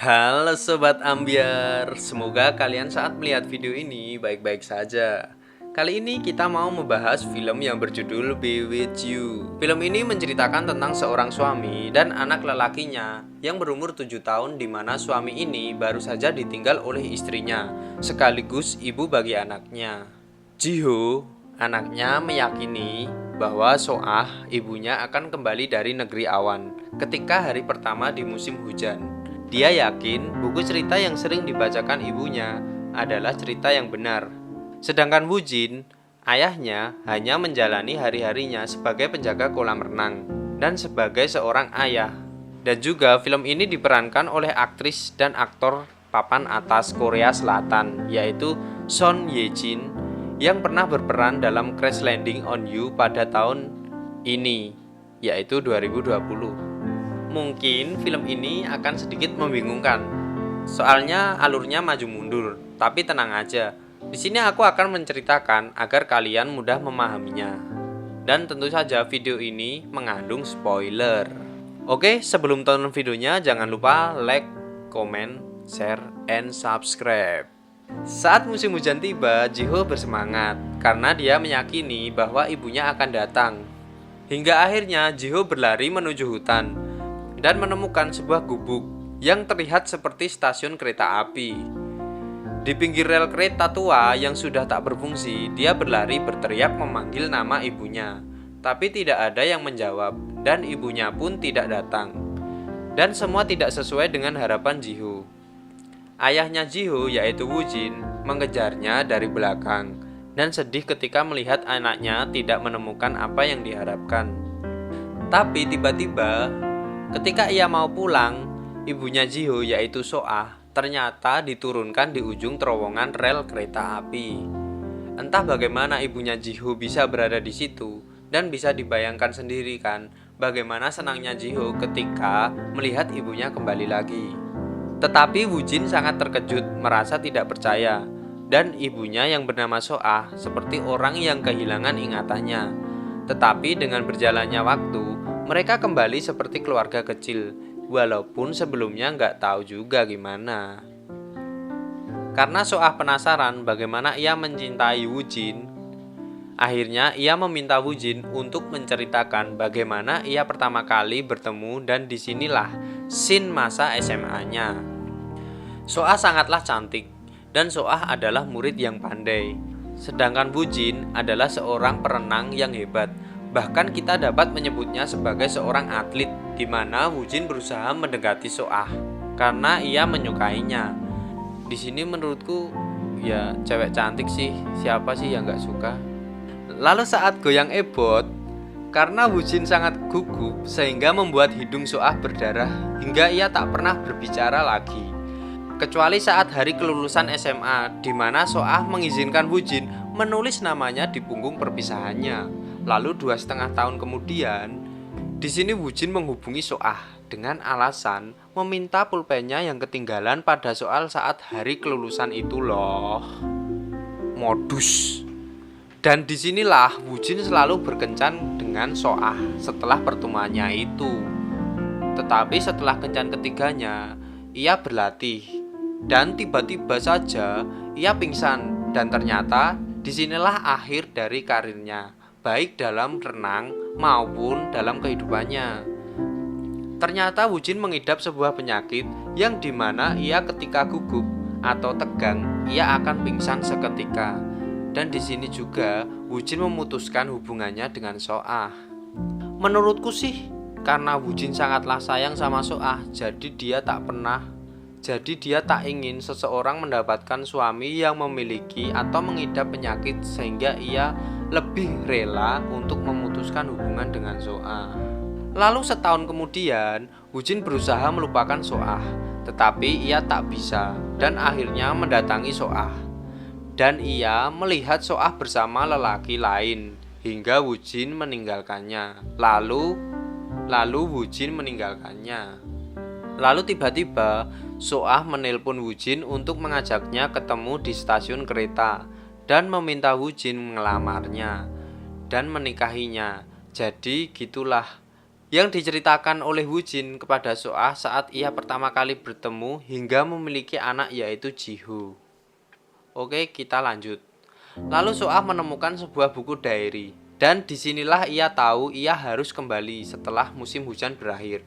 Halo Sobat Ambiar, semoga kalian saat melihat video ini baik-baik saja. Kali ini kita mau membahas film yang berjudul Be With You. Film ini menceritakan tentang seorang suami dan anak lelakinya yang berumur 7 tahun, di mana suami ini baru saja ditinggal oleh istrinya, sekaligus ibu bagi anaknya. Jiho, anaknya, meyakini bahwa Soah, ibunya, akan kembali dari negeri awan ketika hari pertama di musim hujan. Dia yakin buku cerita yang sering dibacakan ibunya adalah cerita yang benar. Sedangkan Wujin, ayahnya, hanya menjalani hari-harinya sebagai penjaga kolam renang dan sebagai seorang ayah. Dan juga film ini diperankan oleh aktris dan aktor papan atas Korea Selatan, yaitu Son Ye Jin, yang pernah berperan dalam Crash Landing on You pada tahun ini, yaitu 2020. Mungkin film ini akan sedikit membingungkan, soalnya alurnya maju mundur. Tapi tenang aja, di sini aku akan menceritakan agar kalian mudah memahaminya. Dan tentu saja video ini mengandung spoiler. Oke, sebelum tonton videonya jangan lupa like, comment, share, and subscribe. Saat musim hujan tiba, Jiho bersemangat karena dia meyakini bahwa ibunya akan datang. Hingga akhirnya Jiho berlari menuju hutan dan menemukan sebuah gubuk yang terlihat seperti stasiun kereta api. Di pinggir rel kereta tua yang sudah tak berfungsi, dia berlari berteriak memanggil nama ibunya. Tapi tidak ada yang menjawab, dan ibunya pun tidak datang. Dan semua tidak sesuai dengan harapan Jiho. Ayahnya Jiho, yaitu Wujin, mengejarnya dari belakang dan sedih ketika melihat anaknya tidak menemukan apa yang diharapkan. Tapi tiba-tiba, ketika ia mau pulang, ibunya Jiho, yaitu Soah, ternyata diturunkan di ujung terowongan rel kereta api. Entah bagaimana ibunya Jiho bisa berada di situ, dan bisa dibayangkan sendiri kan bagaimana senangnya Jiho ketika melihat ibunya kembali lagi. Tetapi Wujin sangat terkejut, merasa tidak percaya, dan ibunya yang bernama Soah seperti orang yang kehilangan ingatannya. Tetapi dengan berjalannya waktu, mereka kembali seperti keluarga kecil, walaupun sebelumnya nggak tahu juga gimana. Karena Soah penasaran bagaimana ia mencintai Wujin, akhirnya ia meminta Wujin untuk menceritakan bagaimana ia pertama kali bertemu, dan disinilah scene masa SMA-nya. Soah sangatlah cantik, dan Soah adalah murid yang pandai. Sedangkan Wujin adalah seorang perenang yang hebat. Bahkan kita dapat menyebutnya sebagai seorang atlet, di mana Wujin berusaha mendekati Soah karena ia menyukainya. Di sini menurutku ya cewek cantik sih, siapa sih yang gak suka. Lalu saat goyang ebot, karena Wujin sangat gugup sehingga membuat hidung Soah berdarah hingga ia tak pernah berbicara lagi. Kecuali saat hari kelulusan SMA, di mana Soah mengizinkan Wujin menulis namanya di punggung perpisahannya. Lalu 2,5 tahun kemudian, di sini Wujin menghubungi Soah dengan alasan meminta pulpennya yang ketinggalan pada soal saat hari kelulusan itu loh. Modus. Dan disinilah Wujin selalu berkencan dengan Soah setelah pertemuannya itu. Tetapi setelah kencan ketiganya, ia berlatih dan tiba-tiba saja ia pingsan, dan ternyata disinilah akhir dari karirnya, baik dalam renang maupun dalam kehidupannya. Ternyata Wujin mengidap sebuah penyakit yang dimana ia ketika gugup atau tegang, ia akan pingsan seketika. Dan di sini juga Wujin memutuskan hubungannya dengan Soah. Menurutku sih, karena Wujin sangatlah sayang sama Soah, jadi dia tak ingin seseorang mendapatkan suami yang memiliki atau mengidap penyakit, sehingga ia lebih rela untuk memutuskan hubungan dengan Soah. Lalu setahun kemudian, Wujin berusaha melupakan Soah, tetapi ia tak bisa dan akhirnya mendatangi Soah. Dan ia melihat Soah bersama lelaki lain hingga Wujin meninggalkannya. Lalu Wujin meninggalkannya. Lalu tiba-tiba Soah menelpon Wujin untuk mengajaknya ketemu di stasiun kereta dan meminta Wujin mengelamarnya dan menikahinya. Jadi gitulah yang diceritakan oleh Woo-jin kepada So-ah saat ia pertama kali bertemu hingga memiliki anak yaitu Ji-ho. Oke, kita lanjut. Lalu So-ah menemukan sebuah buku diary dan disinilah ia tahu ia harus kembali setelah musim hujan berakhir.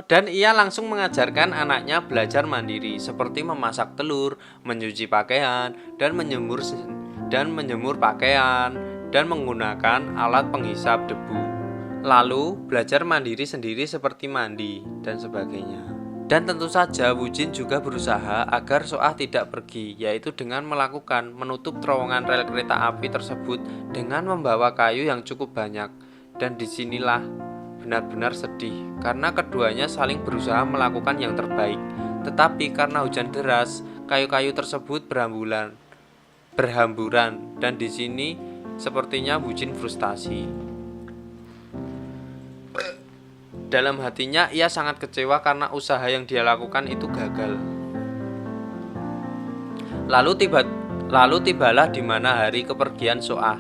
Dan ia langsung mengajarkan anaknya belajar mandiri seperti memasak telur, mencuci pakaian, dan menjemur pakaian dan menggunakan alat penghisap debu. Lalu belajar mandiri sendiri seperti mandi dan sebagainya. Dan tentu saja Woo-jin juga berusaha agar So-ah tidak pergi, yaitu dengan menutup terowongan rel kereta api tersebut dengan membawa kayu yang cukup banyak. Dan disinilah benar-benar sedih, karena keduanya saling berusaha melakukan yang terbaik. Tetapi karena hujan deras, kayu-kayu tersebut berhamburan, dan di sini sepertinya Woo-jin frustasi. Dalam hatinya ia sangat kecewa karena usaha yang dia lakukan itu gagal. Lalu tibalah di mana hari kepergian So-ah,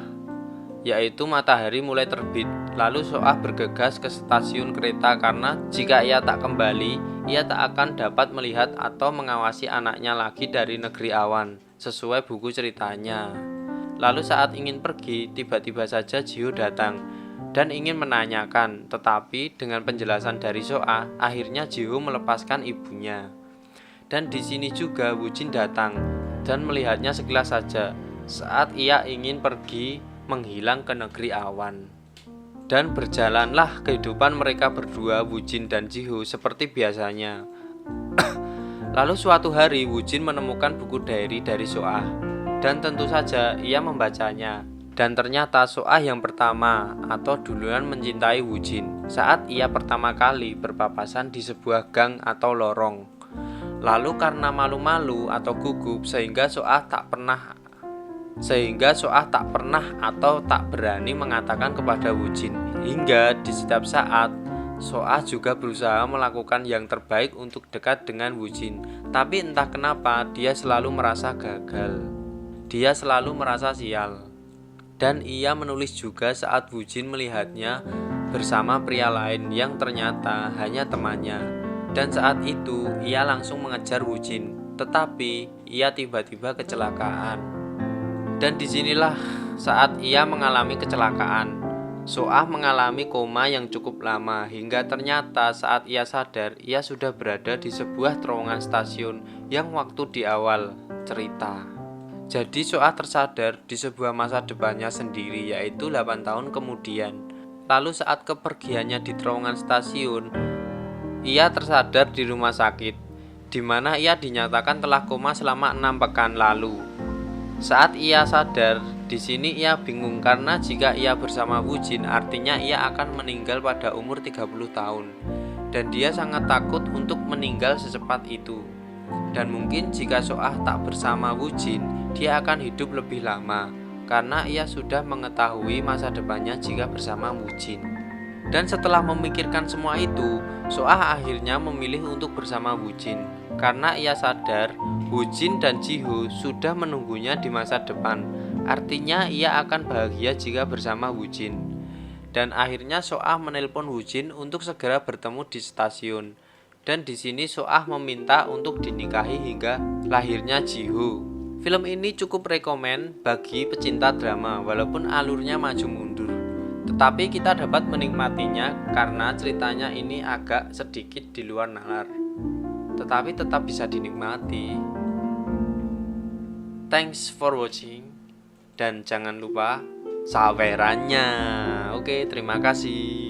yaitu matahari mulai terbit. Lalu So-ah bergegas ke stasiun kereta karena jika ia tak kembali, ia tak akan dapat melihat atau mengawasi anaknya lagi dari negeri awan, sesuai buku ceritanya. Lalu saat ingin pergi, tiba-tiba saja Ji-ho datang dan ingin menanyakan, tetapi dengan penjelasan dari So-ah, akhirnya Ji-ho melepaskan ibunya. Dan di sini juga Woo-jin datang dan melihatnya sekilas saja saat ia ingin pergi menghilang ke negeri awan. Dan berjalanlah kehidupan mereka berdua, Woo-jin dan Ji-ho, seperti biasanya. Lalu suatu hari Woo-jin menemukan buku diary dari So-ah, dan tentu saja ia membacanya. Dan ternyata So-ah yang pertama atau duluan mencintai Woo-jin saat ia pertama kali berpapasan di sebuah gang atau lorong. Lalu karena malu-malu atau gugup sehingga So-ah tak pernah atau tak berani mengatakan kepada Woo-jin. Hingga di setiap saat So-ah juga berusaha melakukan yang terbaik untuk dekat dengan Woo-jin. Tapi entah kenapa dia selalu merasa gagal. Dia selalu merasa sial. Dan ia menulis juga saat Woo-jin melihatnya bersama pria lain yang ternyata hanya temannya. Dan saat itu ia langsung mengejar Woo-jin, tetapi ia tiba-tiba kecelakaan. Dan disinilah saat ia mengalami kecelakaan, So-ah mengalami koma yang cukup lama hingga ternyata saat ia sadar ia sudah berada di sebuah terowongan stasiun yang waktu di awal cerita. Jadi So-ah tersadar di sebuah masa depannya sendiri, yaitu 8 tahun kemudian. Lalu saat kepergiannya di terowongan stasiun, ia tersadar di rumah sakit, di mana ia dinyatakan telah koma selama 6 pekan lalu. Saat ia sadar, di sini ia bingung karena jika ia bersama Woo-jin artinya ia akan meninggal pada umur 30 tahun. Dan dia sangat takut untuk meninggal secepat itu. Dan mungkin jika So-ah tak bersama Woo-jin, dia akan hidup lebih lama karena ia sudah mengetahui masa depannya jika bersama Woo-jin. Dan setelah memikirkan semua itu, So-ah akhirnya memilih untuk bersama Woo-jin karena ia sadar Woo-jin dan Ji-ho sudah menunggunya di masa depan. Artinya ia akan bahagia jika bersama Woo-jin. Dan akhirnya So-ah menelpon Woo-jin untuk segera bertemu di stasiun. Dan di sini So-ah meminta untuk dinikahi hingga lahirnya Ji-ho. Film ini cukup rekomen bagi pecinta drama walaupun alurnya maju mundur. Tetapi kita dapat menikmatinya karena ceritanya ini agak sedikit di luar nalar. Tetapi tetap bisa dinikmati. Thanks for watching. Dan jangan lupa sawerannya. Oke, terima kasih.